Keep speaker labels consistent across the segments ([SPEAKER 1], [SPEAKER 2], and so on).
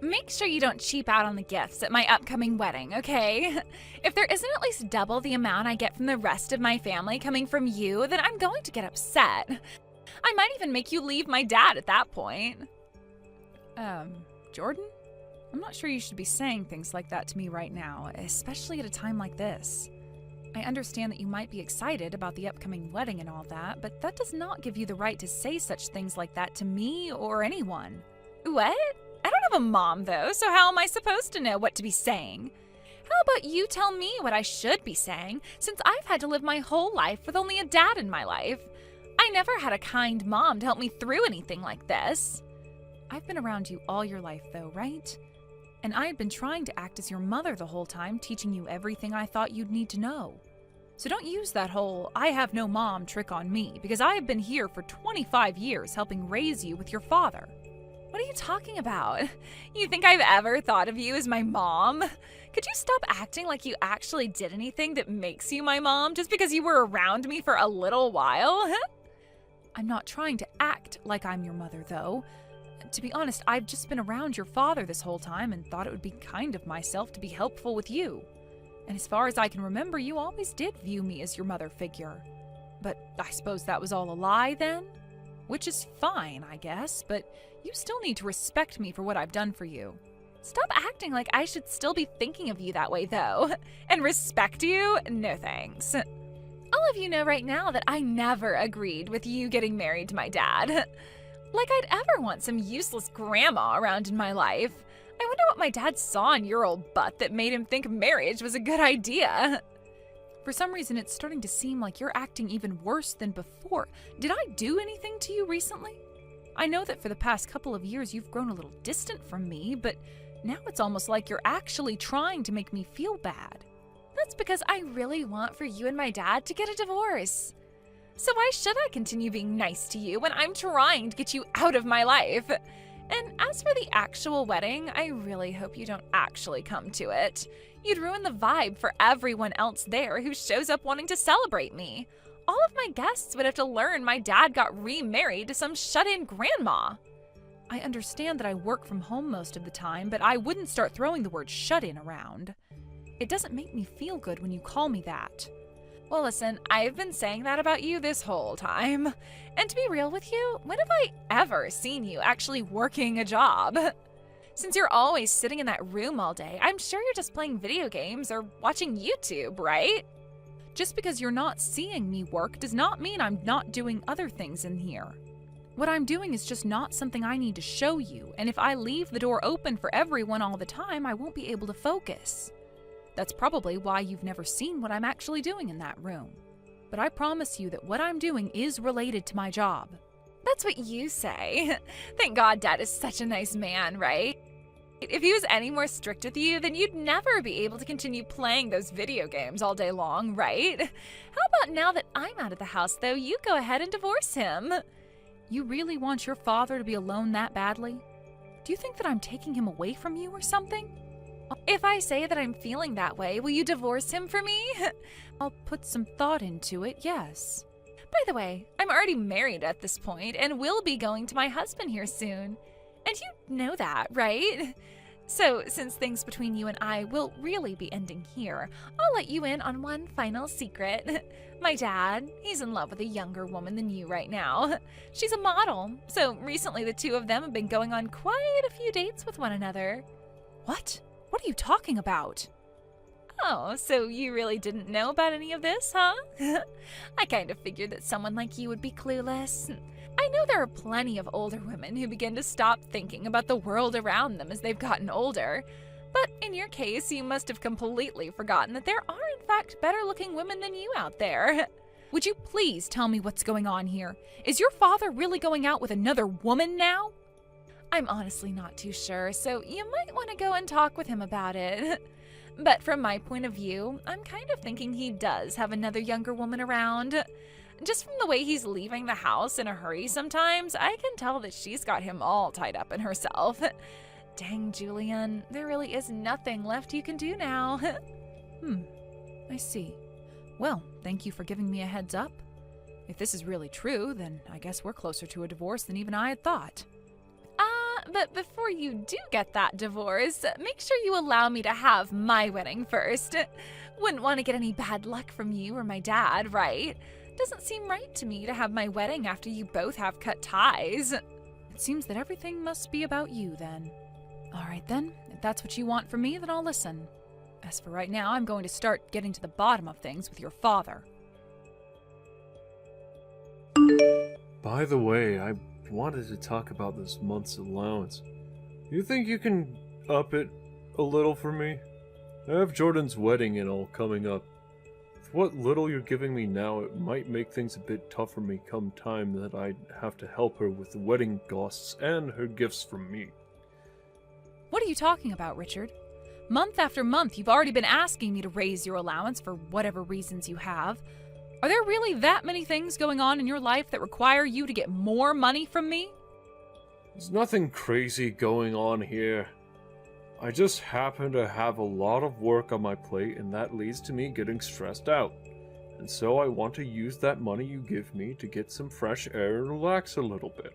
[SPEAKER 1] make sure you don't cheap out on the gifts at my upcoming wedding, okay? If there isn't at least double the amount I get from the rest of my family coming from you, then I'm going to get upset. I might even make you leave my dad at that point. Jordan? I'm not sure you should be saying things like that to me right now, especially at a time like this. I understand that you might be excited about the upcoming wedding and all that, but that does not give you the right to say such things like that to me or anyone. What? I don't have a mom, though, so how am I supposed to know what to be saying? How about you tell me what I should be saying, since I've had to live my whole life with only a dad in my life? I never had a kind mom to help me through anything like this. I've been around you all your life, though, right? And I had been trying to act as your mother the whole time, teaching you everything I thought you'd need to know. So don't use that whole "I have no mom" trick on me, because I have been here for 25 years helping raise you with your father. What are you talking about? You think I've ever thought of you as my mom? Could you stop acting like you actually did anything that makes you my mom just because you were around me for a little while? I'm not trying to act like I'm your mother, though. To be honest, I've just been around your father this whole time and thought it would be kind of myself to be helpful with you. And as far as I can remember, you always did view me as your mother figure. But I suppose that was all a lie then? Which is fine, I guess, but you still need to respect me for what I've done for you. Stop acting like I should still be thinking of you that way, though. And respect you? No thanks. All of you know right now that I never agreed with you getting married to my dad. Like I'd ever want some useless grandma around in my life. I wonder what my dad saw in your old butt that made him think marriage was a good idea. For some reason, it's starting to seem like you're acting even worse than before. Did I do anything to you recently? I know that for the past couple of years you've grown a little distant from me, but now it's almost like you're actually trying to make me feel bad. That's because I really want for you and my dad to get a divorce. So why should I continue being nice to you when I'm trying to get you out of my life? And as for the actual wedding, I really hope you don't actually come to it. You'd ruin the vibe for everyone else there who shows up wanting to celebrate me. All of my guests would have to learn my dad got remarried to some shut-in grandma. I understand that I work from home most of the time, but I wouldn't start throwing the word shut-in around. It doesn't make me feel good when you call me that. Well, listen, I've been saying that about you this whole time. And to be real with you, when have I ever seen you actually working a job? Since you're always sitting in that room all day, I'm sure you're just playing video games or watching YouTube, right? Just because you're not seeing me work does not mean I'm not doing other things in here. What I'm doing is just not something I need to show you, and if I leave the door open for everyone all the time, I won't be able to focus. That's probably why you've never seen what I'm actually doing in that room. But I promise you that what I'm doing is related to my job. That's what you say. Thank God Dad is such a nice man, right? If he was any more strict with you, then you'd never be able to continue playing those video games all day long, right? How about now that I'm out of the house, though, you go ahead and divorce him? You really want your father to be alone that badly? Do you think that I'm taking him away from you or something? If I say that I'm feeling that way, will you divorce him for me? I'll put some thought into it, yes. By the way, I'm already married at this point and will be going to my husband here soon. And you know that, right? So, since things between you and I will really be ending here, I'll let you in on one final secret. My dad, he's in love with a younger woman than you right now. She's a model, so recently the two of them have been going on quite a few dates with one another. What? What are you talking about? Oh, so you really didn't know about any of this, huh? I kind of figured that someone like you would be clueless. I know there are plenty of older women who begin to stop thinking about the world around them as they've gotten older. But in your case, you must have completely forgotten that there are in fact better-looking women than you out there. Would you please tell me what's going on here? Is your father really going out with another woman now? I'm honestly not too sure, so you might want to go and talk with him about it. But from my point of view, I'm kind of thinking he does have another younger woman around. Just from the way he's leaving the house in a hurry sometimes, I can tell that she's got him all tied up in herself. Dang, Julian, there really is nothing left you can do now. I see. Well, thank you for giving me a heads up. If this is really true, then I guess we're closer to a divorce than even I had thought. But before you do get that divorce, make sure you allow me to have my wedding first. Wouldn't want to get any bad luck from you or my dad, right? Doesn't seem right to me to have my wedding after you both have cut ties. It seems that everything must be about you then. All right then, if that's what you want from me, then I'll listen. As for right now, I'm going to start getting to the bottom of things with your father.
[SPEAKER 2] By the way, I wanted to talk about this month's allowance. You think you can up it a little for me? I have Jordan's wedding and all coming up. With what little you're giving me now, it might make things a bit tough for me come time that I'd have to help her with the wedding costs and her gifts from me.
[SPEAKER 1] What are you talking about, Richard? Month after month, you've already been asking me to raise your allowance for whatever reasons you have. Are there really that many things going on in your life that require you to get more money from me?
[SPEAKER 2] There's nothing crazy going on here. I just happen to have a lot of work on my plate, and that leads to me getting stressed out. And so I want to use that money you give me to get some fresh air and relax a little bit.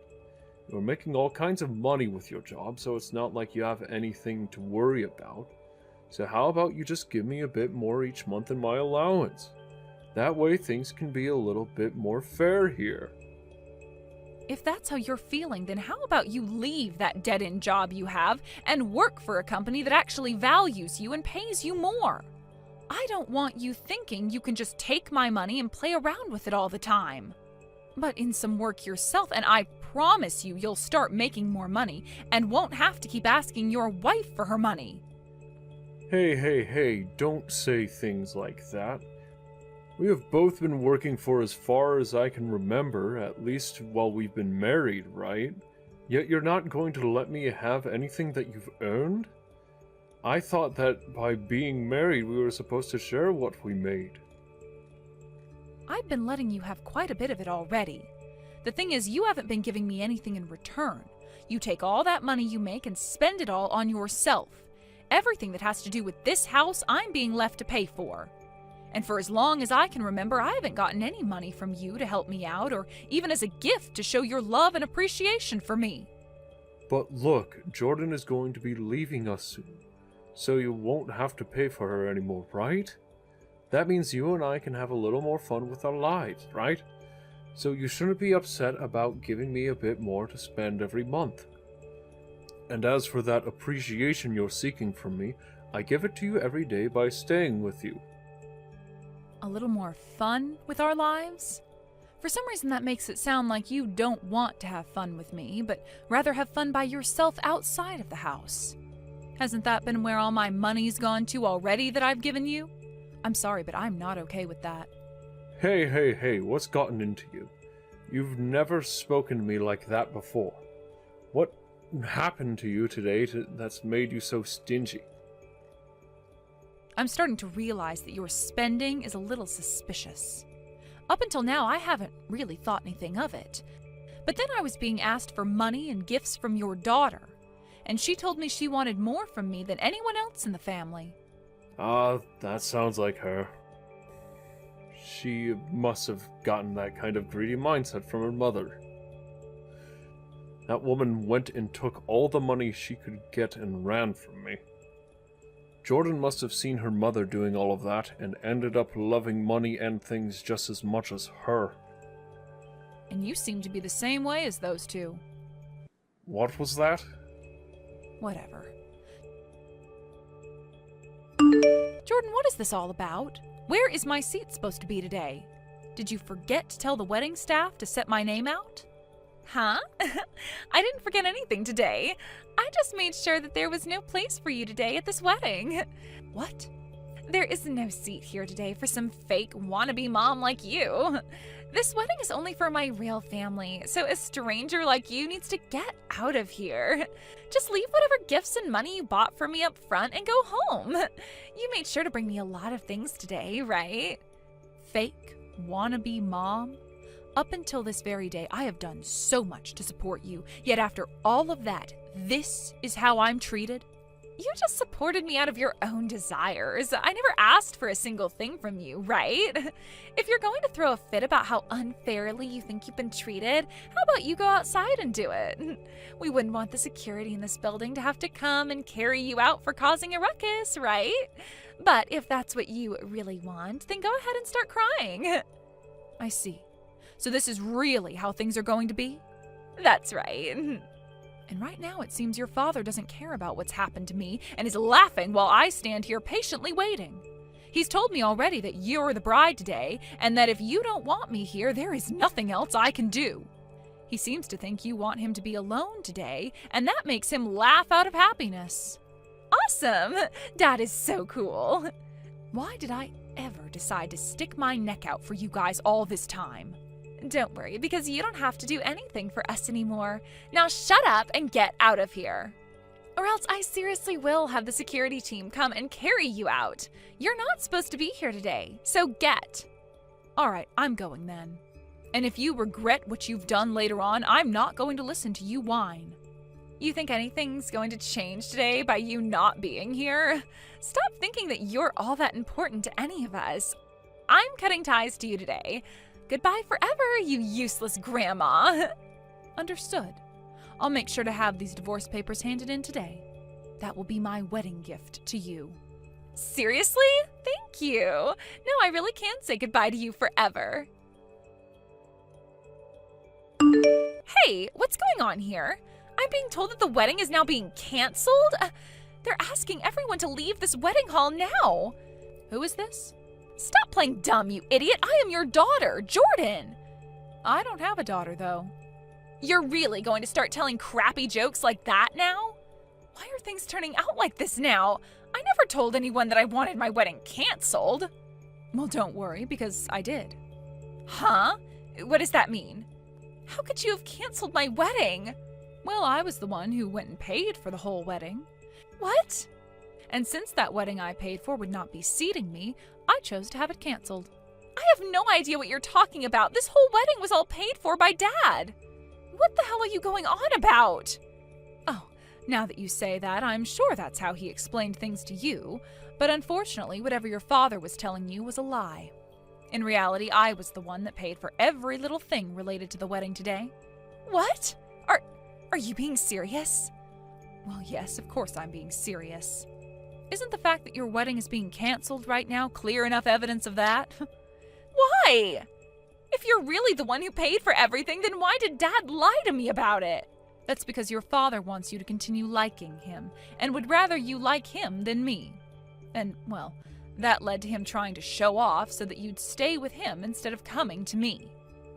[SPEAKER 2] You're making all kinds of money with your job, so it's not like you have anything to worry about. So how about you just give me a bit more each month in my allowance? That way things can be a little bit more fair here.
[SPEAKER 1] If that's how you're feeling, then how about you leave that dead-end job you have and work for a company that actually values you and pays you more? I don't want you thinking you can just take my money and play around with it all the time. But in some work yourself, and I promise you you'll start making more money and won't have to keep asking your wife for her money.
[SPEAKER 2] Hey, don't say things like that. We have both been working for as far as I can remember, at least while we've been married, right? Yet you're not going to let me have anything that you've earned? I thought that by being married we were supposed to share what we made.
[SPEAKER 1] I've been letting you have quite a bit of it already. The thing is, you haven't been giving me anything in return. You take all that money you make and spend it all on yourself. Everything that has to do with this house, I'm being left to pay for. And for as long as I can remember, I haven't gotten any money from you to help me out, or even as a gift to show your love and appreciation for me.
[SPEAKER 2] But look, Jordan is going to be leaving us soon, so you won't have to pay for her anymore, right? That means you and I can have a little more fun with our lives, right? So you shouldn't be upset about giving me a bit more to spend every month. And as for that appreciation you're seeking from me, I give it to you every day by staying with you.
[SPEAKER 1] A little more fun with our lives? For some reason that makes it sound like you don't want to have fun with me, but rather have fun by yourself outside of the house. Hasn't that been where all my money's gone to already that I've given you? I'm sorry, but I'm not okay with that.
[SPEAKER 2] Hey, what's gotten into you? You've never spoken to me like that before. What happened to you today that's made you so stingy?
[SPEAKER 1] I'm starting to realize that your spending is a little suspicious. Up until now, I haven't really thought anything of it. But then I was being asked for money and gifts from your daughter, and she told me she wanted more from me than anyone else in the family.
[SPEAKER 2] That sounds like her. She must have gotten that kind of greedy mindset from her mother. That woman went and took all the money she could get and ran from me. Jordan must have seen her mother doing all of that and ended up loving money and things just as much as her.
[SPEAKER 1] And you seem to be the same way as those two.
[SPEAKER 2] What was that?
[SPEAKER 1] Whatever. Jordan, what is this all about? Where is my seat supposed to be today? Did you forget to tell the wedding staff to set my name out? Huh? I didn't forget anything today. I just made sure that there was no place for you today at this wedding. What? There is no seat here today for some fake wannabe mom like you. This wedding is only for my real family, so a stranger like you needs to get out of here. Just leave whatever gifts and money you bought for me up front and go home. You made sure to bring me a lot of things today, right? Fake wannabe mom? Up until this very day, I have done so much to support you, yet after all of that, this is how I'm treated? You just supported me out of your own desires. I never asked for a single thing from you, right? If you're going to throw a fit about how unfairly you think you've been treated, how about you go outside and do it? We wouldn't want the security in this building to have to come and carry you out for causing a ruckus, right? But if that's what you really want, then go ahead and start crying. I see. So this is really how things are going to be? That's right. And right now it seems your father doesn't care about what's happened to me and is laughing while I stand here patiently waiting. He's told me already that you're the bride today, and that if you don't want me here, there is nothing else I can do. He seems to think you want him to be alone today, and that makes him laugh out of happiness. Awesome! Dad is so cool. Why did I ever decide to stick my neck out for you guys all this time? Don't worry, because you don't have to do anything for us anymore. Now shut up and get out of here. Or else I seriously will have the security team come and carry you out. You're not supposed to be here today, so get. All right, I'm going then. And if you regret what you've done later on, I'm not going to listen to you whine. You think anything's going to change today by you not being here? Stop thinking that you're all that important to any of us. I'm cutting ties to you today. Goodbye forever, you useless grandma. Understood. I'll make sure to have these divorce papers handed in today. That will be my wedding gift to you. Seriously? Thank you. No, I really can say goodbye to you forever. Hey, what's going on here? I'm being told that the wedding is now being canceled? They're asking everyone to leave this wedding hall now. Who is this? Stop playing dumb, you idiot. I am your daughter, Jordan. I don't have a daughter, though. You're really going to start telling crappy jokes like that now? Why are things turning out like this now? I never told anyone that I wanted my wedding canceled. Well, don't worry, because I did. Huh? What does that mean? How could you have canceled my wedding? Well, I was the one who went and paid for the whole wedding. What? And since that wedding I paid for would not be seating me, I chose to have it canceled. I have no idea what you're talking about. This whole wedding was all paid for by Dad. What the hell are you going on about? Oh, now that you say that, I'm sure that's how he explained things to you. But unfortunately, whatever your father was telling you was a lie. In reality, I was the one that paid for every little thing related to the wedding today. What? Are you being serious? Well, yes, of course I'm being serious. Isn't the fact that your wedding is being canceled right now clear enough evidence of that? Why? If you're really the one who paid for everything, then why did Dad lie to me about it? That's because your father wants you to continue liking him, and would rather you like him than me. And, well, that led to him trying to show off so that you'd stay with him instead of coming to me.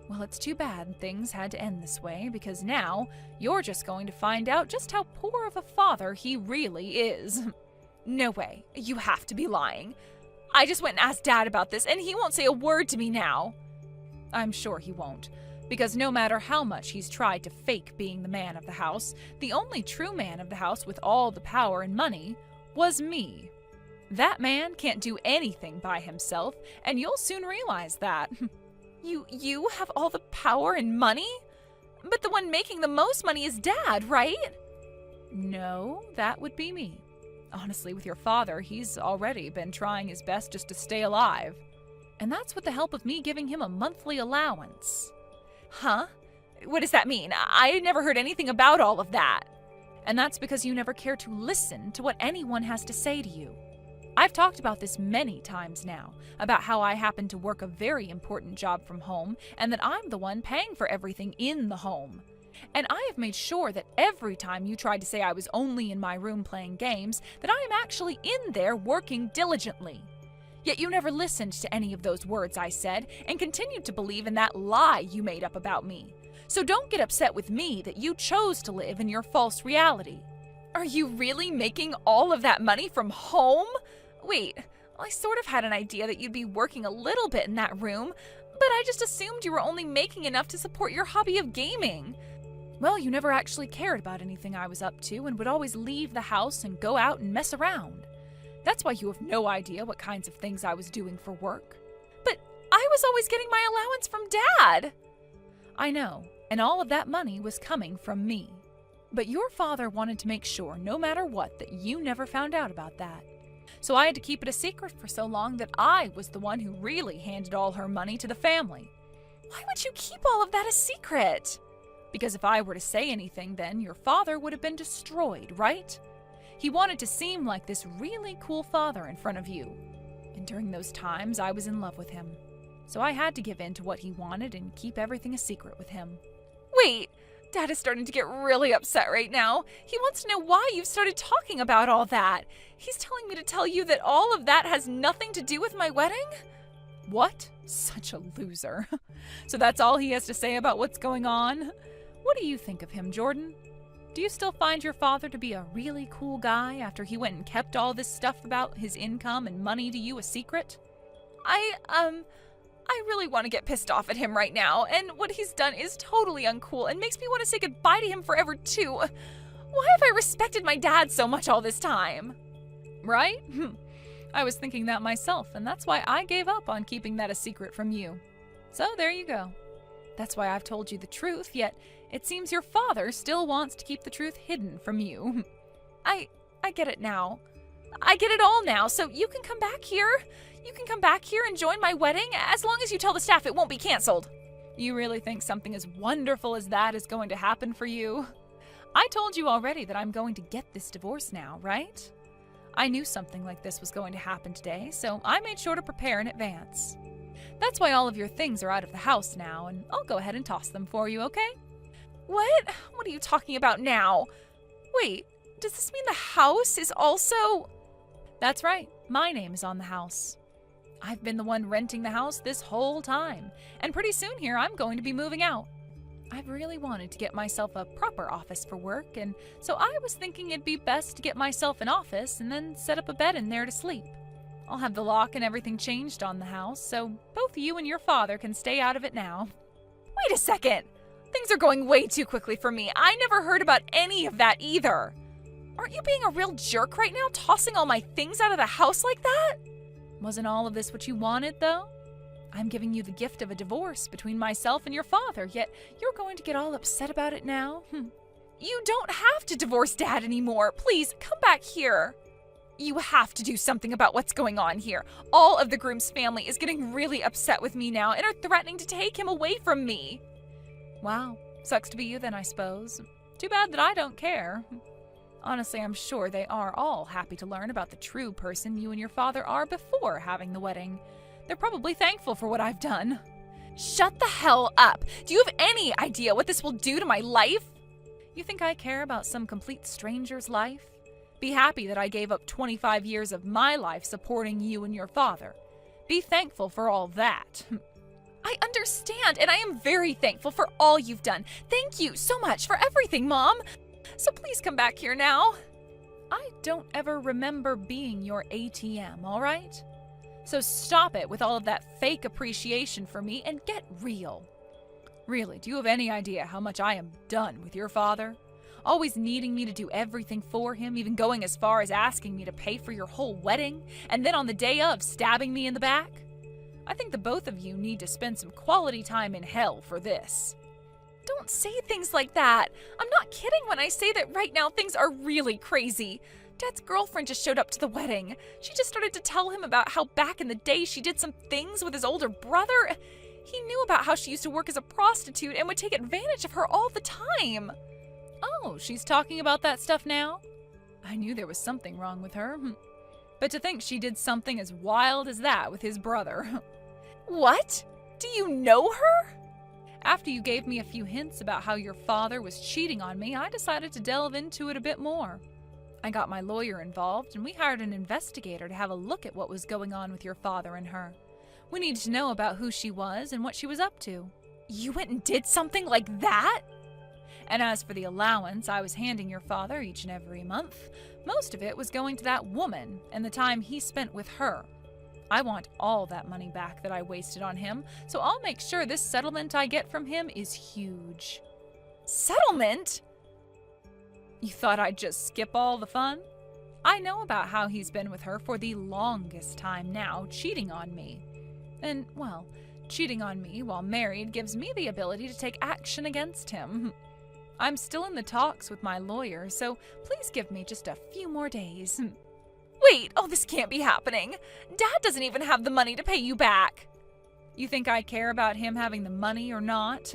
[SPEAKER 1] Well, it's too bad things had to end this way, because now you're just going to find out just how poor of a father he really is. No way. You have to be lying. I just went and asked Dad about this, and he won't say a word to me now. I'm sure he won't, because no matter how much he's tried to fake being the man of the house, the only true man of the house with all the power and money was me. That man can't do anything by himself, and you'll soon realize that. You have all the power and money? But the one making the most money is Dad, right? No, that would be me. Honestly, with your father, he's already been trying his best just to stay alive. And that's with the help of me giving him a monthly allowance. Huh? What does that mean? I never heard anything about all of that. And that's because you never care to listen to what anyone has to say to you. I've talked about this many times now, about how I happen to work a very important job from home, and that I'm the one paying for everything in the home. And I have made sure that every time you tried to say I was only in my room playing games, that I am actually in there working diligently. Yet you never listened to any of those words I said, and continued to believe in that lie you made up about me. So don't get upset with me that you chose to live in your false reality. Are you really making all of that money from home? Wait, I sort of had an idea that you'd be working a little bit in that room, but I just assumed you were only making enough to support your hobby of gaming. Well, you never actually cared about anything I was up to and would always leave the house and go out and mess around. That's why you have no idea what kinds of things I was doing for work. But I was always getting my allowance from Dad. I know, and all of that money was coming from me. But your father wanted to make sure, no matter what, that you never found out about that. So I had to keep it a secret for so long that I was the one who really handed all her money to the family. Why would you keep all of that a secret? Because if I were to say anything, then your father would have been destroyed, right? He wanted to seem like this really cool father in front of you. And during those times, I was in love with him. So I had to give in to what he wanted and keep everything a secret with him. Wait, Dad is starting to get really upset right now. He wants to know why you've started talking about all that. He's telling me to tell you that all of that has nothing to do with my wedding? What? Such a loser. So that's all he has to say about what's going on? What do you think of him, Jordan? Do you still find your father to be a really cool guy after he went and kept all this stuff about his income and money to you a secret? I really want to get pissed off at him right now, and what he's done is totally uncool and makes me want to say goodbye to him forever too. Why have I respected my dad so much all this time? Right? I was thinking that myself, and that's why I gave up on keeping that a secret from you. So there you go. That's why I've told you the truth, yet it seems your father still wants to keep the truth hidden from you. I get it now. I get it all now, so you can come back here. You can come back here and join my wedding as long as you tell the staff it won't be canceled. You really think something as wonderful as that is going to happen for you? I told you already that I'm going to get this divorce now, right? I knew something like this was going to happen today, so I made sure to prepare in advance. That's why all of your things are out of the house now, and I'll go ahead and toss them for you, okay? What? What are you talking about now? Wait, does this mean the house is also... That's right, my name is on the house. I've been the one renting the house this whole time, and pretty soon here I'm going to be moving out. I've really wanted to get myself a proper office for work, and so I was thinking it'd be best to get myself an office and then set up a bed in there to sleep. I'll have the lock and everything changed on the house, so both you and your father can stay out of it now. Wait a second! Things are going way too quickly for me. I never heard about any of that either. Aren't you being a real jerk right now, tossing all my things out of the house like that? Wasn't all of this what you wanted, though? I'm giving you the gift of a divorce between myself and your father, yet you're going to get all upset about it now? You don't have to divorce Dad anymore. Please, come back here. You have to do something about what's going on here. All of the groom's family is getting really upset with me now and are threatening to take him away from me. Wow, sucks to be you then, I suppose. Too bad that I don't care. Honestly, I'm sure they are all happy to learn about the true person you and your father are before having the wedding. They're probably thankful for what I've done. Shut the hell up! Do you have any idea what this will do to my life? You think I care about some complete stranger's life? Be happy that I gave up 25 years of my life supporting you and your father. Be thankful for all that. I understand, and I am very thankful for all you've done. Thank you so much for everything, Mom. So please come back here now. I don't ever remember being your ATM, all right? So stop it with all of that fake appreciation for me and get real. Really, do you have any idea how much I am done with your father? Always needing me to do everything for him, even going as far as asking me to pay for your whole wedding, and then on the day of, stabbing me in the back? I think the both of you need to spend some quality time in hell for this. Don't say things like that. I'm not kidding when I say that right now things are really crazy. Dad's girlfriend just showed up to the wedding. She just started to tell him about how back in the day she did some things with his older brother. He knew about how she used to work as a prostitute and would take advantage of her all the time. Oh, she's talking about that stuff now? I knew there was something wrong with her. But to think she did something as wild as that with his brother. What? Do you know her? After you gave me a few hints about how your father was cheating on me, I decided to delve into it a bit more. I got my lawyer involved, and we hired an investigator to have a look at what was going on with your father and her. We needed to know about who she was and what she was up to. You went and did something like that? And as for the allowance I was handing your father each and every month, most of it was going to that woman and the time he spent with her. I want all that money back that I wasted on him, so I'll make sure this settlement I get from him is huge. Settlement? You thought I'd just skip all the fun? I know about how he's been with her for the longest time now, cheating on me. And, well, cheating on me while married gives me the ability to take action against him. I'm still in the talks with my lawyer, so please give me just a few more days. Wait, oh, this can't be happening. Dad doesn't even have the money to pay you back. You think I care about him having the money or not?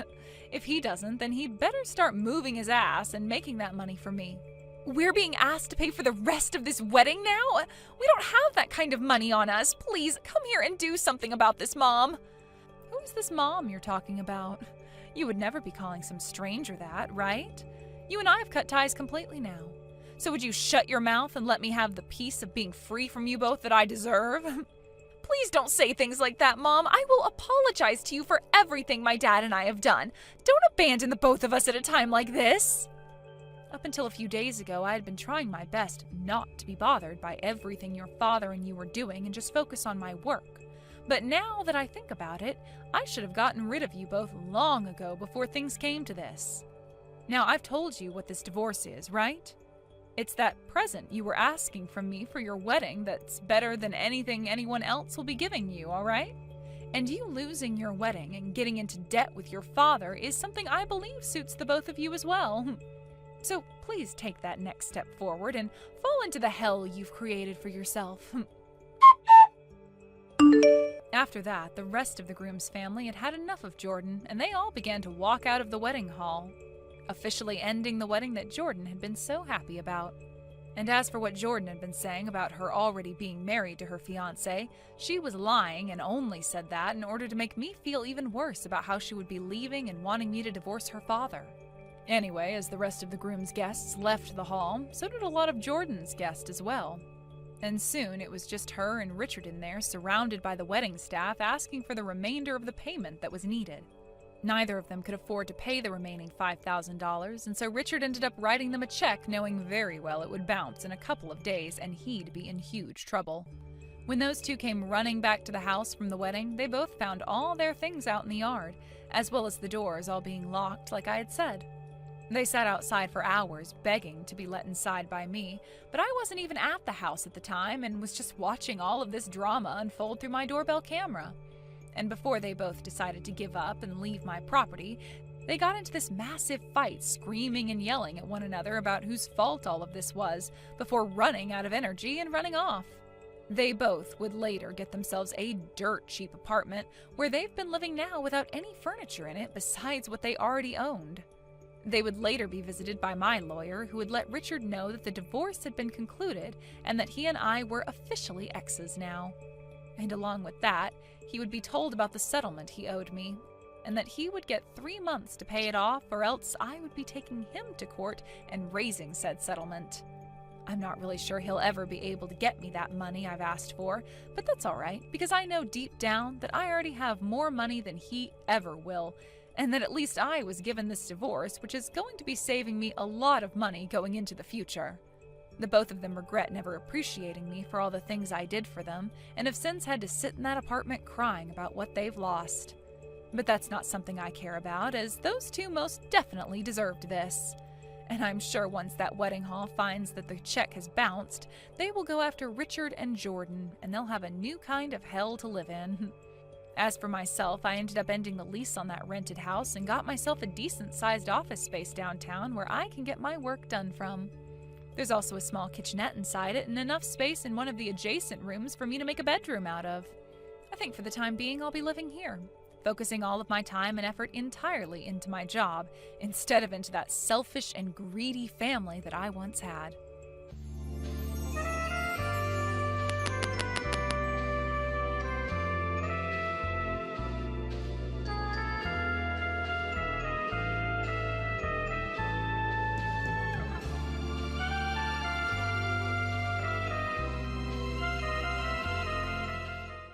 [SPEAKER 1] If he doesn't, then he'd better start moving his ass and making that money for me. We're being asked to pay for the rest of this wedding now? We don't have that kind of money on us. Please, come here and do something about this, Mom. Who is this mom you're talking about? You would never be calling some stranger that, right? You and I have cut ties completely now. So would you shut your mouth and let me have the peace of being free from you both that I deserve? Please don't say things like that, Mom. I will apologize to you for everything my dad and I have done. Don't abandon the both of us at a time like this. Up until a few days ago, I had been trying my best not to be bothered by everything your father and you were doing and just focus on my work. But now that I think about it, I should have gotten rid of you both long ago before things came to this. Now, I've told you what this divorce is, right? It's that present you were asking from me for your wedding that's better than anything anyone else will be giving you, all right? And you losing your wedding and getting into debt with your father is something I believe suits the both of you as well. So please take that next step forward and fall into the hell you've created for yourself. After that, the rest of the groom's family had had enough of Jordan, and they all began to walk out of the wedding hall, officially ending the wedding that Jordan had been so happy about. And as for what Jordan had been saying about her already being married to her fiancé, she was lying and only said that in order to make me feel even worse about how she would be leaving and wanting me to divorce her father. Anyway, as the rest of the groom's guests left the hall, so did a lot of Jordan's guests as well. And soon it was just her and Richard in there, surrounded by the wedding staff, asking for the remainder of the payment that was needed. Neither of them could afford to pay the remaining $5,000, and so Richard ended up writing them a check, knowing very well it would bounce in a couple of days and he'd be in huge trouble. When those two came running back to the house from the wedding, they both found all their things out in the yard, as well as the doors all being locked like I had said. They sat outside for hours, begging to be let inside by me, but I wasn't even at the house at the time and was just watching all of this drama unfold through my doorbell camera. And before they both decided to give up and leave my property, they got into this massive fight, screaming and yelling at one another about whose fault all of this was, before running out of energy and running off. They both would later get themselves a dirt cheap apartment where they've been living now without any furniture in it besides what they already owned. They would later be visited by my lawyer, who would let Richard know that the divorce had been concluded and that he and I were officially exes now. And along with that, he would be told about the settlement he owed me, and that he would get 3 months to pay it off, or else I would be taking him to court and raising said settlement. I'm not really sure he'll ever be able to get me that money I've asked for, but that's alright, because I know deep down that I already have more money than he ever will, and that at least I was given this divorce, which is going to be saving me a lot of money going into the future. The both of them regret never appreciating me for all the things I did for them, and have since had to sit in that apartment crying about what they've lost. But that's not something I care about, as those two most definitely deserved this. And I'm sure once that wedding hall finds that the check has bounced, they will go after Richard and Jordan, and they'll have a new kind of hell to live in. As for myself, I ended up ending the lease on that rented house and got myself a decent-sized office space downtown where I can get my work done from. There's also a small kitchenette inside it and enough space in one of the adjacent rooms for me to make a bedroom out of. I think for the time being I'll be living here, focusing all of my time and effort entirely into my job instead of into that selfish and greedy family that I once had.